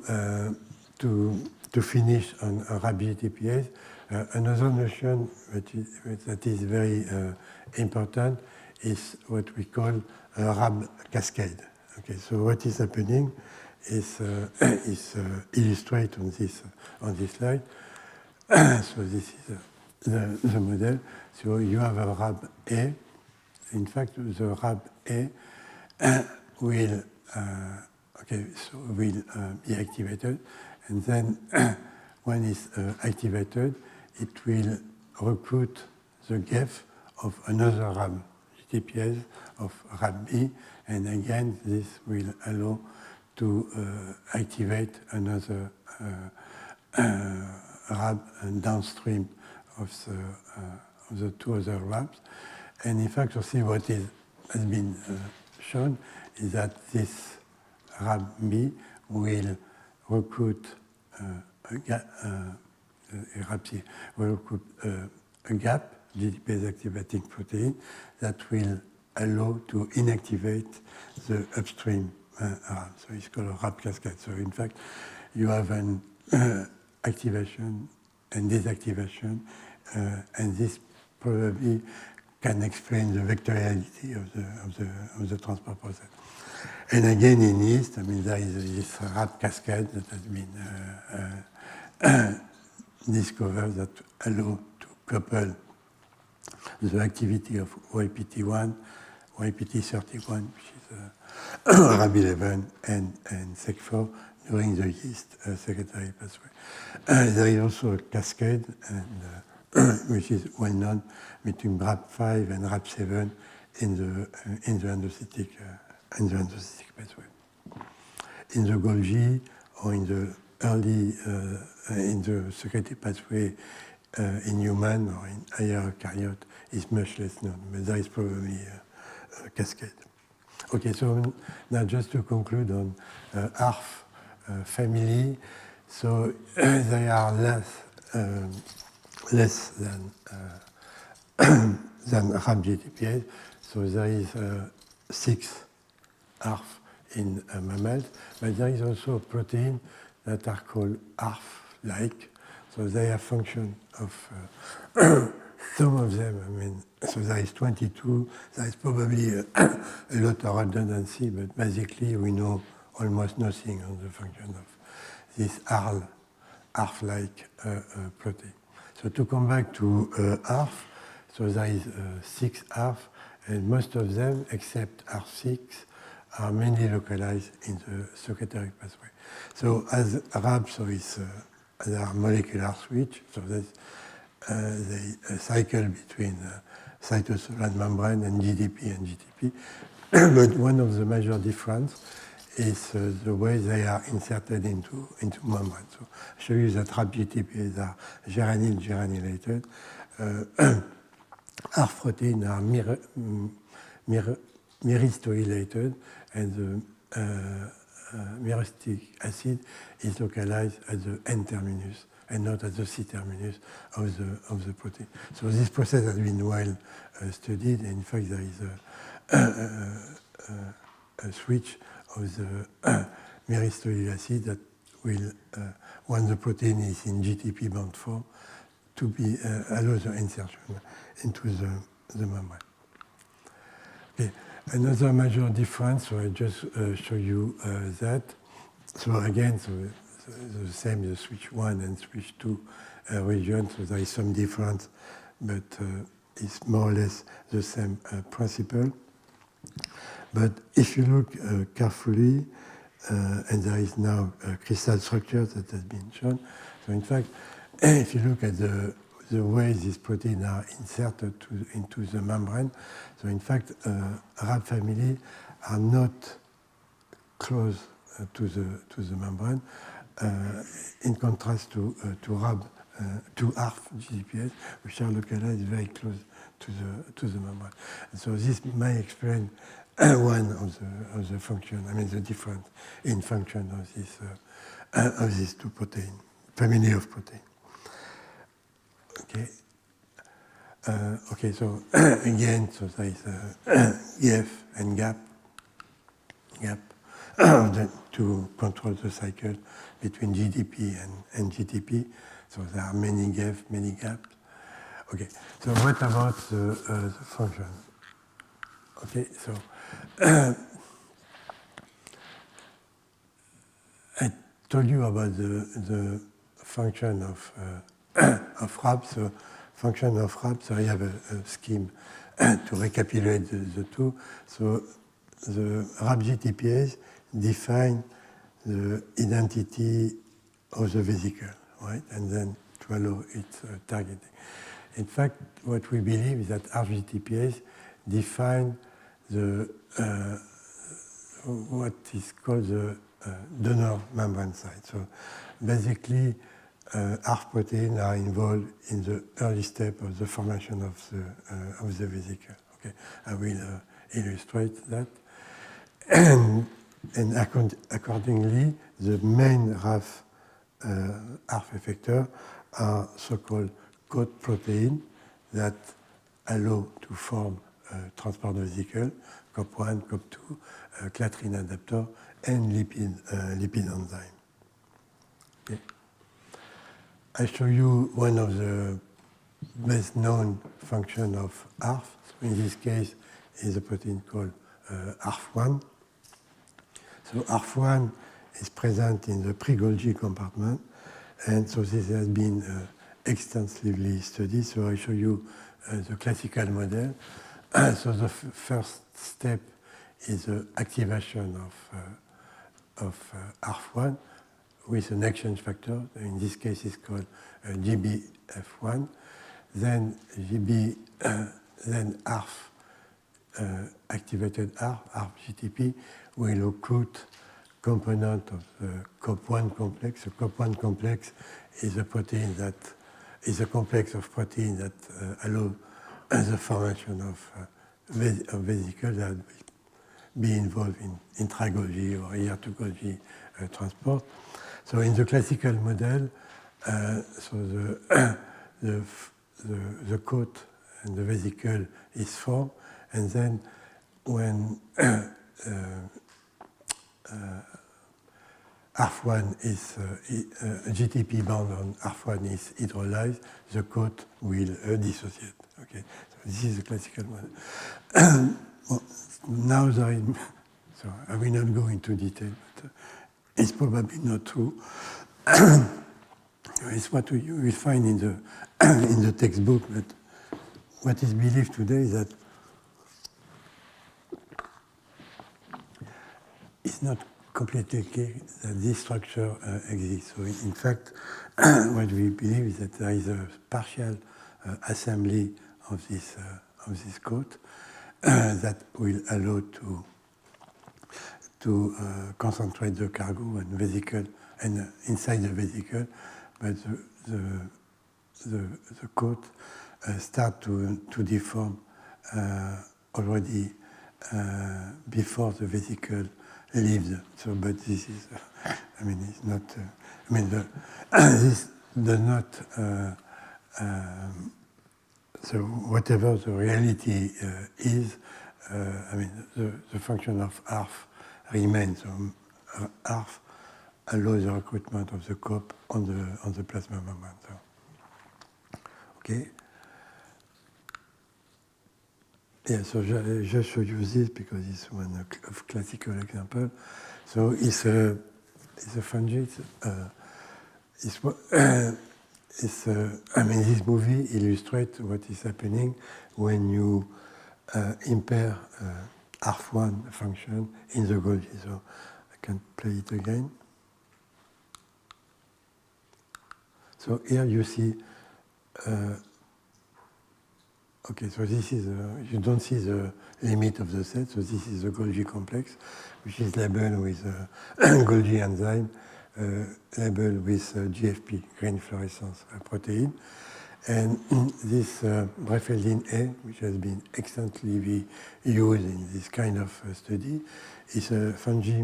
finish on RAP-GTPase, another notion that is very important is what we call a RAB cascade. Okay, so what is happening is illustrated on this slide. So this is the model. So you have a RAB-A. In fact, the RAB-A will be activated, and then when it's activated, it will recruit the GEF of another RAB, GTPase of RAB-B, and again, this will allow to activate another RAB and downstream of the two other RABs. And in fact, you see what has been shown is that this RAB-B will recruit a GAP, GTPase activating protein, that will allow to inactivate the upstream RAB. So it's called a RAB cascade. So in fact, you have an activation and desactivation, and this probably can explain the vectoriality of the transport process. And again, in yeast, I mean, there is this RAB cascade that has been discovered that allow to couple the activity of YPT1, YPT31, which is RAB11, and SEC4 during the yeast secretory pathway. There is also a cascade, which is well known, between RAB5 and RAB7 in the endocytic pathway. In the Golgi or in the early in the secreted pathway in human or in higher eukaryote is much less known, but there is probably a cascade. Okay, so now just to conclude on ARF family, so they are less than RAB-GTPase. So there is 6 ARF in mammals, but there is also a protein that are called ARF-like. So they have function of some of them. I mean, so there is 22. There is probably a lot of redundancy, but basically we know almost nothing on the function of this ARF-like protein. So to come back to ARF, so there is 6 ARF, and most of them, except ARF6, are mainly localized in the secretory pathway. So as RAB, so there are molecular switch, so they cycle between cytosol membrane and GDP and GTP. But one of the major differences is the way they are inserted into membrane. So I show you that RAB-GTPase are geranyl-geranylated. ARF protein are myristoylated, and the myristic acid is localized at the N-terminus and not at the C-terminus of the protein. So this process has been well studied. In fact, there is a switch of the myristoyl acid that will, when the protein is in GTP bound form, to be allow the insertion into the membrane. Okay. Another major difference, so I just show you that. So again, so the same, the switch 1 and switch 2 region, so there is some difference, but it's more or less the same principle. But if you look carefully, and there is now a crystal structure that has been shown, so in fact, if you look at the way these proteins are inserted into the membrane, so in fact, RAB family are not close to the membrane, in contrast to RAB, to ARF-GTPase, which are localized very close to the membrane. And so this may explain one of the function, I mean the difference in function of these two proteins, family of proteins. Okay. Okay, so again, so there is EF and GAP to control the cycle between GDP and GTP. So there are many GAP, many gaps. Okay, so what about the function? Okay, so I told you about the function of RAB. So function of RAB, so I have a scheme to recapitulate the two. So the RAB-GTPase define the identity of the vesicle, right? And then to allow its targeting. In fact, what we believe is that RAB-GTPase define the what is called the donor membrane site. So basically, ARF proteins are involved in the early step of the formation of the vesicle. Okay, I will illustrate that. And accordingly, the main ARF effector are so-called coat proteins that allow to form transport vesicle, COP1, COP2, clathrin adapter, and lipid enzyme. Okay. I show you one of the best known functions of ARF. So in this case, is a protein called ARF1. So ARF1 is present in the pre-Golgi compartment, and so this has been extensively studied. So I show you the classical model. So the first step is the activation of ARF1 with an exchange factor. In this case, it's called GBF1. Then then ARF activated ARF-GTP will recruit component of the COP1 complex. The COP1 complex is a protein that is a complex of proteins that allow the formation of vesicles that will be involved in intra-Golgi or inter-Golgi transport. So in the classical model, so the coat and the vesicle is formed, and then when ARF1 is GTP bound on ARF1 is hydrolyzed, the coat will dissociate. Okay, so this is the classical model. Well, now there is, so I will not go into detail, but it's probably not true. It's what you will find in the textbook, but what is believed today is that it's not completely clear that this structure exists. So in fact, what we believe is that there is a partial assembly of this coat that will allow to concentrate the cargo and vesicle and inside the vesicle, but the coat start to deform already before the vesicle leaves. So, but this is, I mean, it's not. I mean, this does not. So whatever the reality is, I mean, the function of ARF remains. So ARF allows the recruitment of the COP on the plasma membrane. So, okay. Yeah, so I just showed you this because it's one of classical example. So it's a fungi. I mean, this movie illustrates what is happening when you impair ARF1 function in the Golgi. So I can play it again. So here you see. Okay, so this is, you don't see the limit of the set, so this is the Golgi complex, which is labeled with Golgi enzyme, labeled with GFP, green fluorescence protein. And this Brefeldin A, which has been extensively used in this kind of study, is a fungi,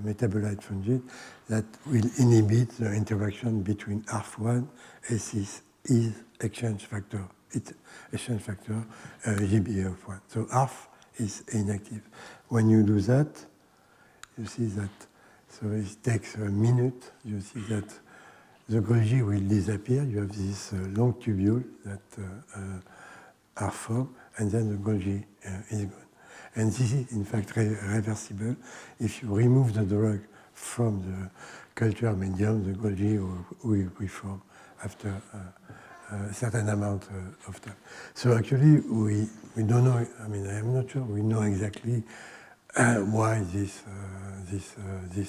metabolite fungi, that will inhibit the interaction between ARF1 and this exchange factor. It's exchange factor GBA1. So ARF is inactive. When you do that, you see that, so it takes a minute, you see that the Golgi will disappear. You have this long tubule that are formed, and then the Golgi is gone. And this is in fact reversible. If you remove the drug from the culture medium, the Golgi will reform after a certain amount of time. So actually, we don't know. I mean, I am not sure we know exactly why this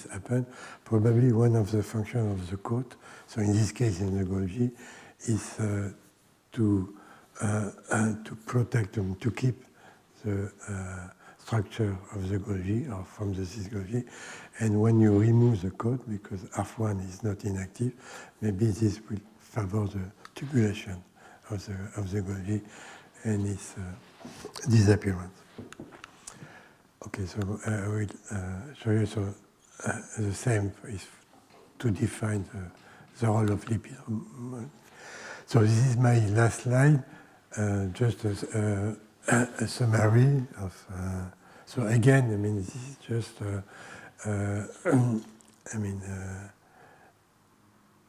happened. Probably one of the functions of the coat, so in this case in the Golgi, is to protect them, to keep the structure of the Golgi or from the cis Golgi. And when you remove the coat, because ARF1 is not inactive, maybe this will favor the tubulation of the Golgi and its disappearance. Okay, so I will show you. So the same is to define the role of lipid. So this is my last slide, just as a summary of. So again, I mean, this is just. I mean,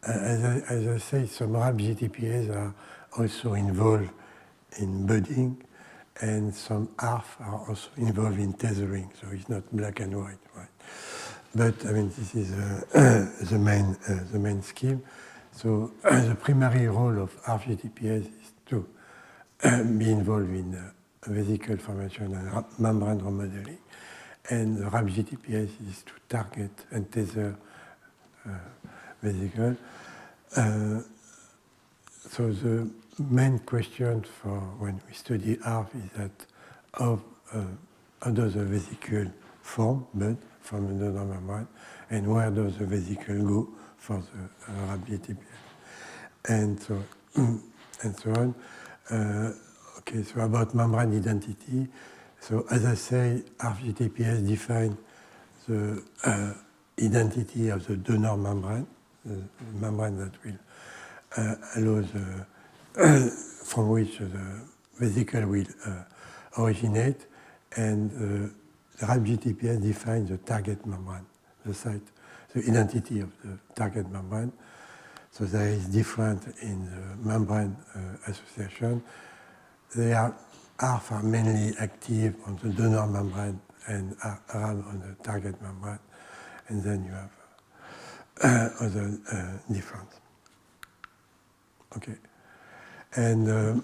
as I say, some RAB GTPase are also involved in budding. And some ARF are also involved in tethering, so it's not black and white, right? But I mean, this is the main scheme. So the primary role of ARF GTPase is to be involved in vesicle formation and membrane remodeling, and the RAB GTPase is to target and tether vesicle. So the main question for when we study ARF is that how does a vesicle form, bud, from the donor membrane, and where does the vesicle go for the RAB-GTPase, and so and so on. Okay, so about membrane identity. So as I say, RAB-GTPase defines the identity of the donor membrane, the membrane that will allow the from which the vesicle will originate, and the RAB-GTPase defines the target membrane, the site, the identity of the target membrane. So there is different in the membrane association. They are mainly active on the donor membrane and RAB on the target membrane, and then you have other difference. Okay, and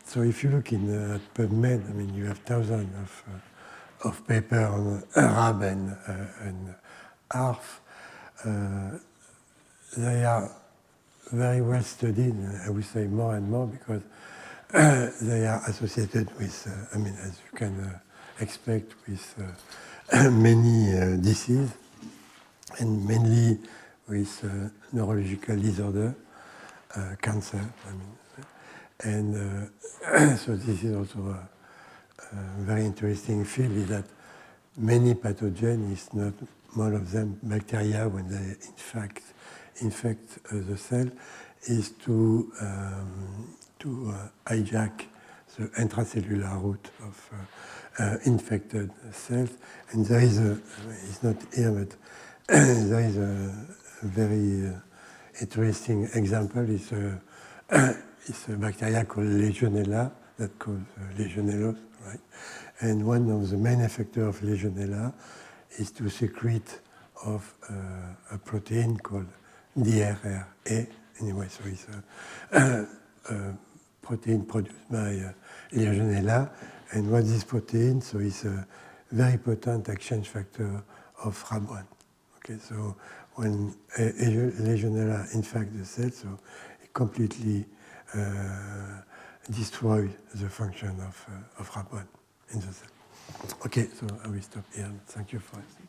so if you look in PubMed, I mean, you have thousands of papers on RAB and ARF. They are very well studied, I would say more and more, because they are associated with, I mean, as you can expect, with many diseases, and mainly with neurological disorder, cancer, I mean. And so this is also a very interesting field, is that many pathogens, is not one of them bacteria when they infect the cell, is to hijack the intracellular route of infected cells. And there is it's not here, but there is a very interesting example. It's a bacteria called Legionella that causes Legionellose, right? And one of the main effectors of Legionella is to secrete of a protein called DRRA. Anyway, so it's a protein produced by Legionella. And what this protein? So it's a very potent exchange factor of RAB1. Okay, so when Legionella infects the cell, so it completely destroys the function of RAB1 in the cell. Okay, so I will stop here. Thank you for it.